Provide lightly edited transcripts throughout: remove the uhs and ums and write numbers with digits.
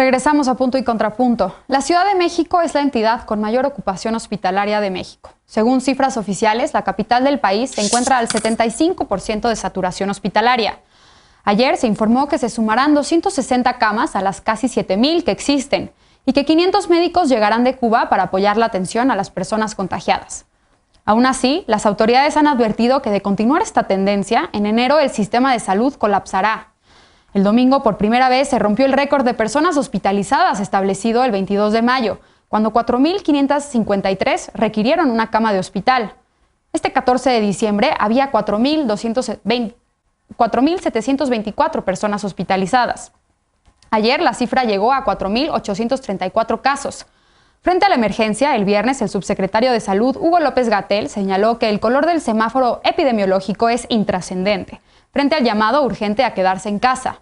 Regresamos a Punto y Contrapunto. La Ciudad de México es la entidad con mayor ocupación hospitalaria de México. Según cifras oficiales, la capital del país se encuentra al 75% de saturación hospitalaria. Ayer se informó que se sumarán 260 camas a las casi 7,000 que existen y que 500 médicos llegarán de Cuba para apoyar la atención a las personas contagiadas. Aún así, las autoridades han advertido que de continuar esta tendencia, en enero el sistema de salud colapsará. El domingo, por primera vez, se rompió el récord de personas hospitalizadas establecido el 22 de mayo, cuando 4,553 requirieron una cama de hospital. Este 14 de diciembre había 4,724 personas hospitalizadas. Ayer la cifra llegó a 4,834 casos. Frente a la emergencia, el viernes el subsecretario de Salud, Hugo López-Gatell, señaló que el color del semáforo epidemiológico es intrascendente, frente al llamado urgente a quedarse en casa.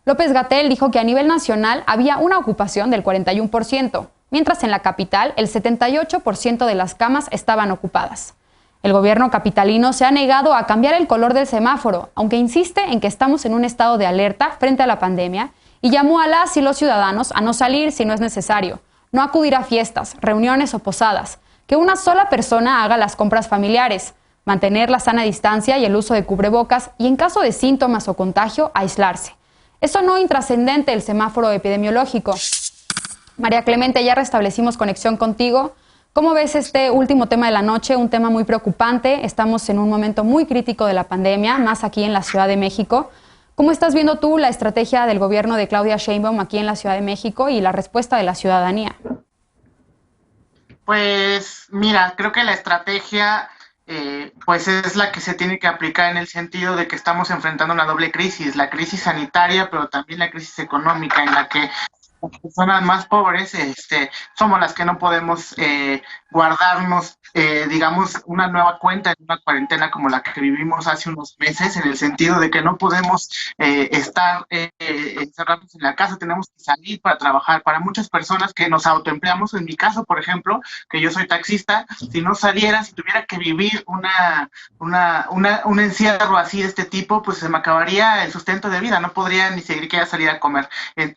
López-Gatell dijo que a nivel nacional había una ocupación del 41%, mientras en la capital el 78% de las camas estaban ocupadas. El gobierno capitalino se ha negado a cambiar el color del semáforo, aunque insiste en que estamos en un estado de alerta frente a la pandemia y llamó a las y los ciudadanos a no salir si no es necesario, no acudir a fiestas, reuniones o posadas, que una sola persona haga las compras familiares, mantener la sana distancia y el uso de cubrebocas y en caso de síntomas o contagio, aislarse. Eso no intrascendente el semáforo epidemiológico. María Clemente, ya restablecimos conexión contigo. ¿Cómo ves este último tema de la noche? Un tema muy preocupante. Estamos en un momento muy crítico de la pandemia, más aquí en la Ciudad de México. ¿Cómo estás viendo tú la estrategia del gobierno de Claudia Sheinbaum aquí en la Ciudad de México y la respuesta de la ciudadanía? Pues mira, creo que la estrategia pues es la que se tiene que aplicar en el sentido de que estamos enfrentando una doble crisis, la crisis sanitaria, pero también la crisis económica, en la que las personas más pobres somos las que no podemos guardarnos, digamos, una nueva cuenta en una cuarentena como la que vivimos hace unos meses, en el sentido de que no podemos estar encerrados en la casa, tenemos que salir para trabajar. Para muchas personas que nos autoempleamos, en mi caso, por ejemplo, que yo soy taxista, si no saliera, si tuviera que vivir un encierro así de este tipo, pues se me acabaría el sustento de vida, no podría ni siquiera salir a comer,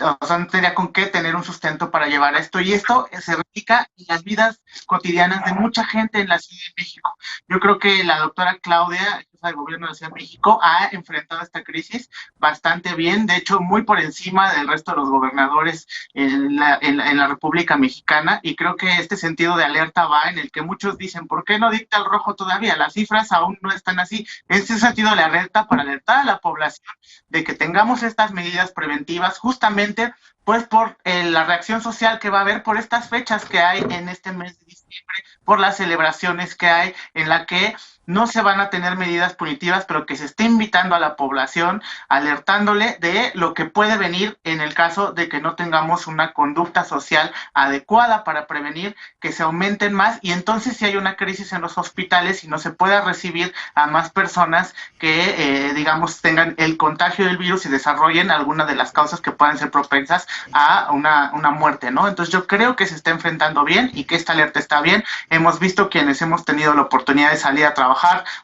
o sea, no tendría con qué tener un sustento para llevar esto, y esto se replica en las vidas cotidianas de mucha gente en la Ciudad de México. Yo creo que la doctora Claudia, jefa del gobierno de la Ciudad de México, ha enfrentado esta crisis bastante bien, de hecho muy por encima del resto de los gobernadores en la República Mexicana, y creo que este sentido de alerta va en el que muchos dicen, ¿por qué no dicta el rojo todavía? Las cifras aún no están así. Este sentido de alerta para alertar a la población de que tengamos estas medidas preventivas, justamente pues por la reacción social que va a haber por estas fechas que hay en este mes de diciembre, por las celebraciones que hay, en la que no se van a tener medidas punitivas, pero que se esté invitando a la población, alertándole de lo que puede venir en el caso de que no tengamos una conducta social adecuada para prevenir que se aumenten más, y entonces si hay una crisis en los hospitales y no se pueda recibir a más personas que, digamos, tengan el contagio del virus y desarrollen alguna de las causas que puedan ser propensas a una muerte, ¿no? Entonces yo creo que se está enfrentando bien y que esta alerta está bien. Hemos visto quienes hemos tenido la oportunidad de salir a trabajar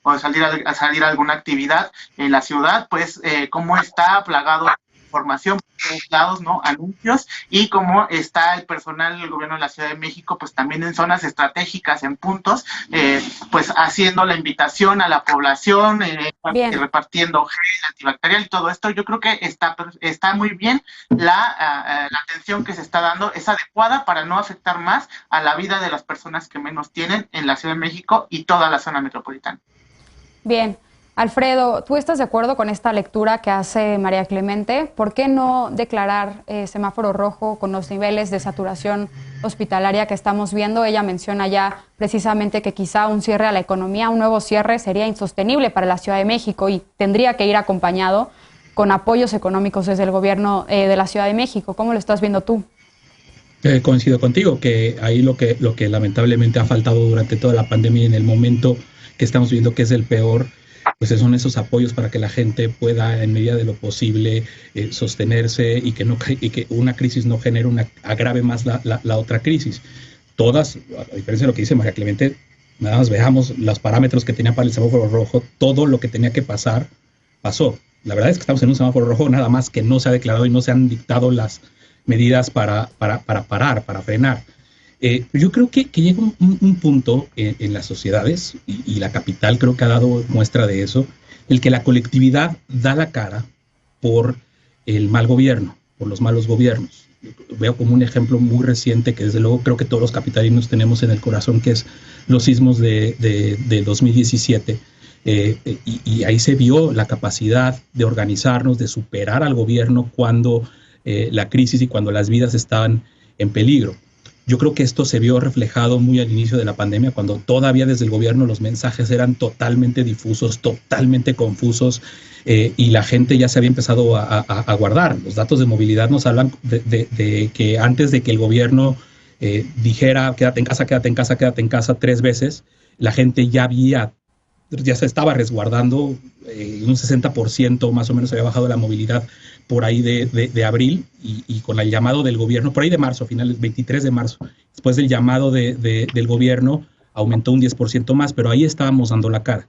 o de salir a alguna actividad en la ciudad, pues cómo está plagado de información por todos lados, ¿no? Anuncios, y cómo está el personal del gobierno de la Ciudad de México, pues también en zonas estratégicas, en puntos, pues haciendo la invitación a la población, repartiendo gel antibacterial y todo esto. Yo creo que está muy bien la atención que se está dando, es adecuada para no afectar más a la vida de las personas que menos tienen en la Ciudad de México y toda la zona metropolitana. Bien. Alfredo, ¿tú estás de acuerdo con esta lectura que hace María Clemente? ¿Por qué no declarar semáforo rojo con los niveles de saturación hospitalaria que estamos viendo? Ella menciona ya precisamente que quizá un cierre a la economía, un nuevo cierre sería insostenible para la Ciudad de México y tendría que ir acompañado con apoyos económicos desde el gobierno de la Ciudad de México. ¿Cómo lo estás viendo tú? Coincido contigo, que ahí lo que lamentablemente ha faltado durante toda la pandemia y en el momento que estamos viendo que es el peor, pues son esos apoyos para que la gente pueda, en medida de lo posible, sostenerse y que una crisis no agrave más la otra crisis. Todas, a diferencia de lo que dice María Clemente, nada más veamos los parámetros que tenía para el semáforo rojo, todo lo que tenía que pasar, pasó. La verdad es que estamos en un semáforo rojo, nada más que no se ha declarado y no se han dictado las medidas para parar, para frenar. Yo creo que llega un punto en las sociedades, y la capital creo que ha dado muestra de eso, el que la colectividad da la cara por el mal gobierno, por los malos gobiernos. Veo como un ejemplo muy reciente que desde luego creo que todos los capitalinos tenemos en el corazón, que es los sismos de 2017. Y ahí se vio la capacidad de organizarnos, de superar al gobierno cuando la crisis y cuando las vidas estaban en peligro. Yo creo que esto se vio reflejado muy al inicio de la pandemia, cuando todavía desde el gobierno los mensajes eran totalmente difusos, totalmente confusos, y la gente ya se había empezado a guardar. Los datos de movilidad nos hablan de que antes de que el gobierno dijera quédate en casa, quédate en casa, quédate en casa 3 veces, la gente ya se estaba resguardando, un 60% más o menos había bajado la movilidad por ahí de abril, y con el llamado del gobierno, por ahí de marzo, finales 23 de marzo, después del llamado del gobierno, aumentó un 10% más, pero ahí estábamos dando la cara.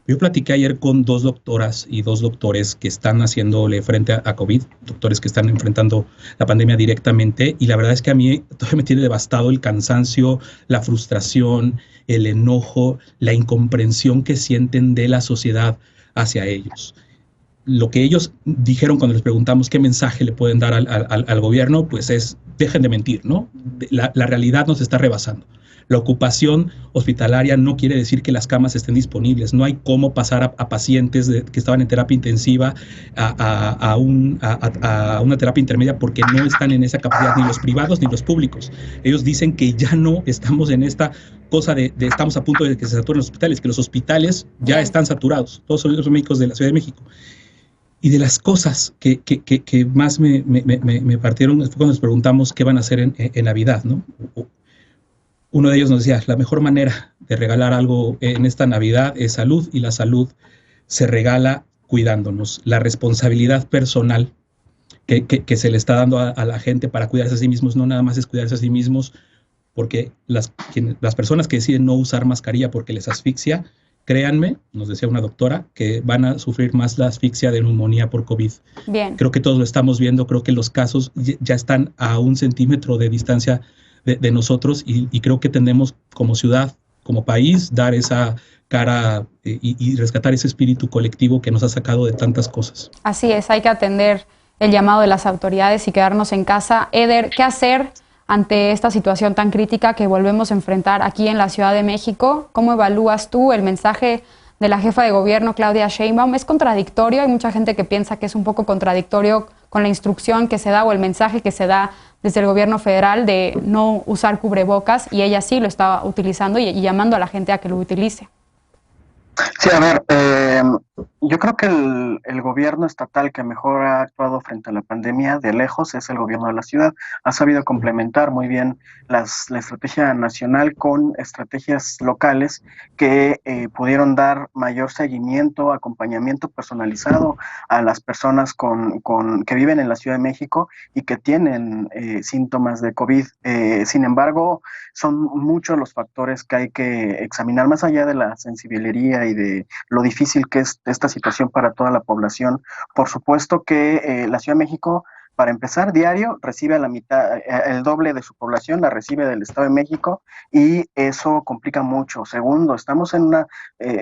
Yo platiqué ayer con 2 doctoras y 2 doctores que están haciéndole frente a COVID, doctores que están enfrentando la pandemia directamente, y la verdad es que a mí todavía me tiene devastado el cansancio, la frustración, el enojo, la incomprensión que sienten de la sociedad hacia ellos. Lo que ellos dijeron cuando les preguntamos qué mensaje le pueden dar al gobierno, pues es, dejen de mentir, ¿no? La realidad nos está rebasando. La ocupación hospitalaria no quiere decir que las camas estén disponibles. No hay cómo pasar a pacientes que estaban en terapia intensiva a una terapia intermedia, porque no están en esa capacidad, ni los privados ni los públicos. Ellos dicen que ya no estamos en esta cosa de estamos a punto de que se saturen los hospitales, que los hospitales ya están saturados, todos los médicos de la Ciudad de México. Y de las cosas que más me partieron fue cuando nos preguntamos qué van a hacer en Navidad, ¿no? Uno de ellos nos decía, la mejor manera de regalar algo en esta Navidad es salud, y la salud se regala cuidándonos. La responsabilidad personal que se le está dando a la gente para cuidarse a sí mismos, no nada más es cuidarse a sí mismos, porque las personas que deciden no usar mascarilla porque les asfixia, créanme, nos decía una doctora, que van a sufrir más la asfixia de neumonía por COVID. Bien. Creo que todos lo estamos viendo, creo que los casos ya están a 1 centímetro de distancia de nosotros, y creo que tenemos como ciudad, como país, dar esa cara y rescatar ese espíritu colectivo que nos ha sacado de tantas cosas. Así es, hay que atender el llamado de las autoridades y quedarnos en casa. Eder, ¿qué hacer ante esta situación tan crítica que volvemos a enfrentar aquí en la Ciudad de México? ¿Cómo evalúas tú el mensaje de la jefa de gobierno, Claudia Sheinbaum? ¿Es contradictorio? Hay mucha gente que piensa que es un poco contradictorio con la instrucción que se da o el mensaje que se da desde el gobierno federal de no usar cubrebocas, y ella sí lo está utilizando y llamando a la gente a que lo utilice. Sí, a ver, yo creo que el gobierno estatal que mejor ha actuado frente a la pandemia de lejos es el gobierno de la ciudad. Ha sabido complementar muy bien la estrategia nacional con estrategias locales que pudieron dar mayor seguimiento, acompañamiento personalizado a las personas que viven en la Ciudad de México y que tienen síntomas de COVID. Sin embargo, son muchos los factores que hay que examinar, más allá de la sensibilidad y de lo difícil que es esta situación para toda la población. Por supuesto que la Ciudad de México, para empezar, diario recibe a la mitad, el doble de su población la recibe del Estado de México, y eso complica mucho. Segundo, estamos en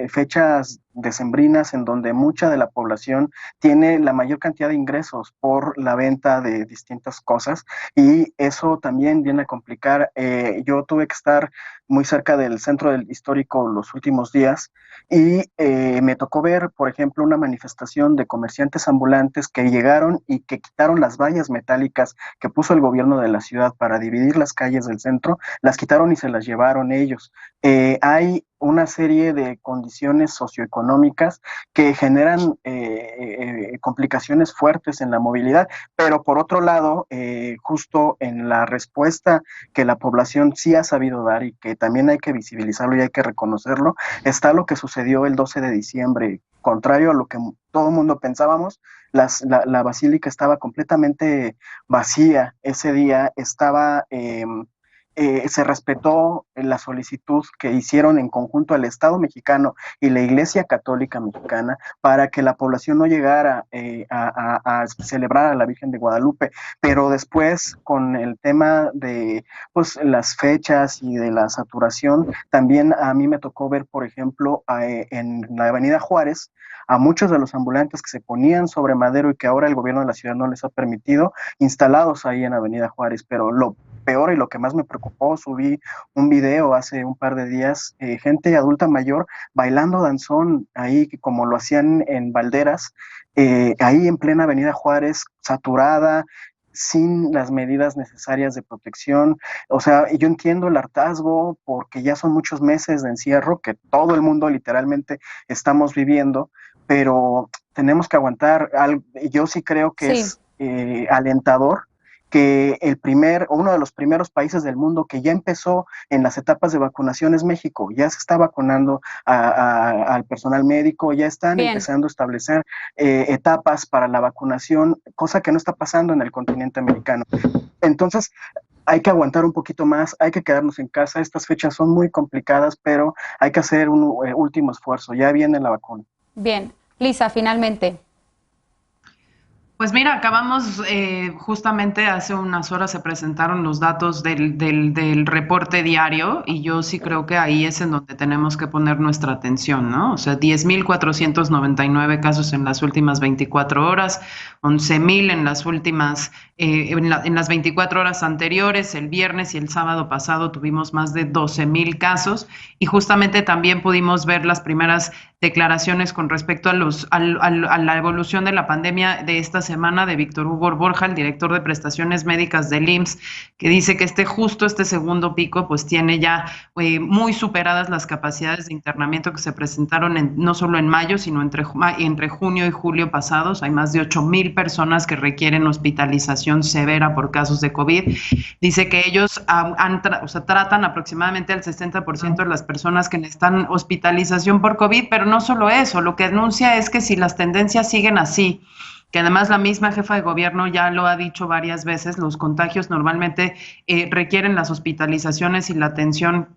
fechas decembrinas en donde mucha de la población tiene la mayor cantidad de ingresos por la venta de distintas cosas, y eso también viene a complicar. Yo tuve que estar muy cerca del centro histórico los últimos días, y me tocó ver, por ejemplo, una manifestación de comerciantes ambulantes que llegaron y que quitaron las vallas metálicas que puso el gobierno de la ciudad para dividir las calles del centro, las quitaron y se las llevaron ellos. Hay una serie de condiciones socioeconómicas que generan complicaciones fuertes en la movilidad, pero por otro lado, justo en la respuesta que la población sí ha sabido dar, y que también hay que visibilizarlo y hay que reconocerlo, está lo que sucedió el 12 de diciembre. Contrario a lo que todo el mundo pensábamos, la basílica estaba completamente vacía ese día, estaba se respetó la solicitud que hicieron en conjunto el Estado mexicano y la Iglesia Católica Mexicana para que la población no llegara a celebrar a la Virgen de Guadalupe, pero después con el tema de pues las fechas y de la saturación, también a mí me tocó ver, por ejemplo, en la Avenida Juárez, a muchos de los ambulantes que se ponían sobre Madero y que ahora el gobierno de la ciudad no les ha permitido, instalados ahí en Avenida Juárez, pero lo peor y lo que más me preocupó, subí un video hace un par de días, gente adulta mayor bailando danzón ahí como lo hacían en Valderas, ahí en plena Avenida Juárez, saturada, sin las medidas necesarias de protección. O sea, yo entiendo el hartazgo porque ya son muchos meses de encierro que todo el mundo literalmente estamos viviendo, pero tenemos que aguantar. Yo sí creo que es alentador que uno de los primeros países del mundo que ya empezó en las etapas de vacunación es México. Ya se está vacunando al personal médico, ya están empezando a establecer etapas para la vacunación, cosa que no está pasando en el continente americano. Entonces, hay que aguantar un poquito más, hay que quedarnos en casa. Estas fechas son muy complicadas, pero hay que hacer un último esfuerzo. Ya viene la vacuna. Bien. Lisa, finalmente. Pues mira, acabamos justamente hace unas horas se presentaron los datos del reporte diario y yo sí creo que ahí es en donde tenemos que poner nuestra atención, ¿no? O sea, 10,499 casos en las últimas 24 horas, 11,000 en las últimas, en las 24 horas anteriores, el viernes y el sábado pasado tuvimos más de 12,000 casos y justamente también pudimos ver las primeras declaraciones con respecto a la evolución de la pandemia de esta semana de Víctor Hugo Borja, el director de prestaciones médicas del IMSS, que dice que este segundo pico pues tiene ya muy superadas las capacidades de internamiento que se presentaron no solo en mayo, sino entre junio y julio pasados. Hay más de 8,000 personas que requieren hospitalización severa por casos de COVID. Dice que ellos tratan aproximadamente al 60% de las personas que necesitan hospitalización por COVID, pero no solo eso, lo que anuncia es que si las tendencias siguen así, que además la misma jefa de gobierno ya lo ha dicho varias veces, los contagios normalmente requieren las hospitalizaciones y la atención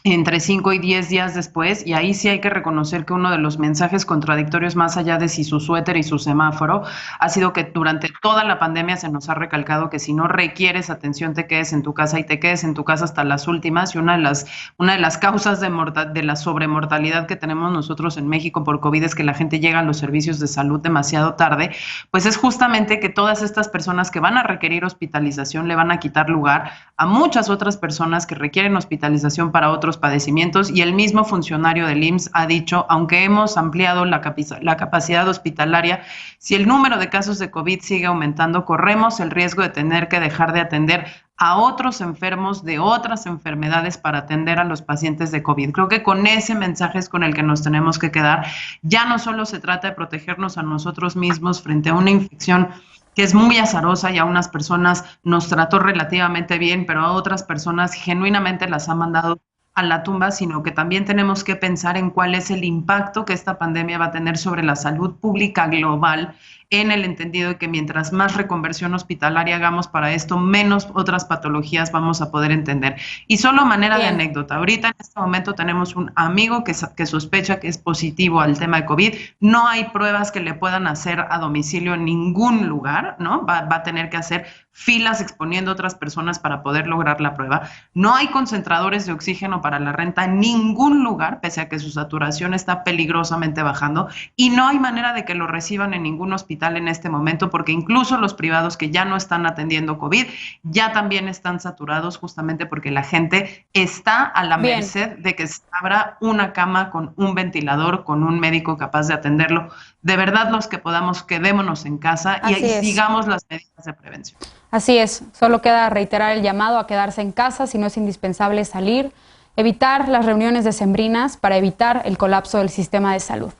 entre 5 y 10 días después, y ahí sí hay que reconocer que uno de los mensajes contradictorios, más allá de si su suéter y su semáforo, ha sido que durante toda la pandemia se nos ha recalcado que si no requieres atención te quedes en tu casa y te quedes en tu casa hasta las últimas, y una de las causas de la sobremortalidad que tenemos nosotros en México por COVID es que la gente llega a los servicios de salud demasiado tarde, pues es justamente que todas estas personas que van a requerir hospitalización le van a quitar lugar a muchas otras personas que requieren hospitalización para otros padecimientos, y el mismo funcionario del IMSS ha dicho, aunque hemos ampliado la capacidad hospitalaria, si el número de casos de COVID sigue aumentando, corremos el riesgo de tener que dejar de atender a otros enfermos de otras enfermedades para atender a los pacientes de COVID. Creo que con ese mensaje es con el que nos tenemos que quedar. Ya no solo se trata de protegernos a nosotros mismos frente a una infección que es muy azarosa y a unas personas nos trató relativamente bien, pero a otras personas genuinamente las ha mandado a la tumba, sino que también tenemos que pensar en cuál es el impacto que esta pandemia va a tener sobre la salud pública global, en el entendido de que mientras más reconversión hospitalaria hagamos para esto, menos otras patologías vamos a poder entender. Y solo manera de anécdota, ahorita en este momento tenemos un amigo que sospecha que es positivo al tema de COVID, no hay pruebas que le puedan hacer a domicilio en ningún lugar, ¿no? Va a tener que hacer filas exponiendo a otras personas para poder lograr la prueba. No hay concentradores de oxígeno para la renta en ningún lugar, pese a que su saturación está peligrosamente bajando, y no hay manera de que lo reciban en ningún hospital en este momento, porque incluso los privados que ya no están atendiendo COVID ya también están saturados, justamente porque la gente está a la merced de que se abra una cama con un ventilador, con un médico capaz de atenderlo. De verdad, los que podamos, quedémonos en casa y sigamos las medidas de prevención. Así es, solo queda reiterar el llamado a quedarse en casa si no es indispensable salir, evitar las reuniones decembrinas para evitar el colapso del sistema de salud.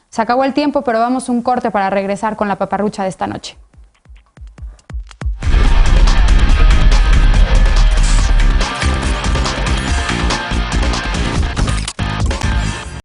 Se acabó el tiempo, pero vamos a un corte para regresar con la paparrucha de esta noche.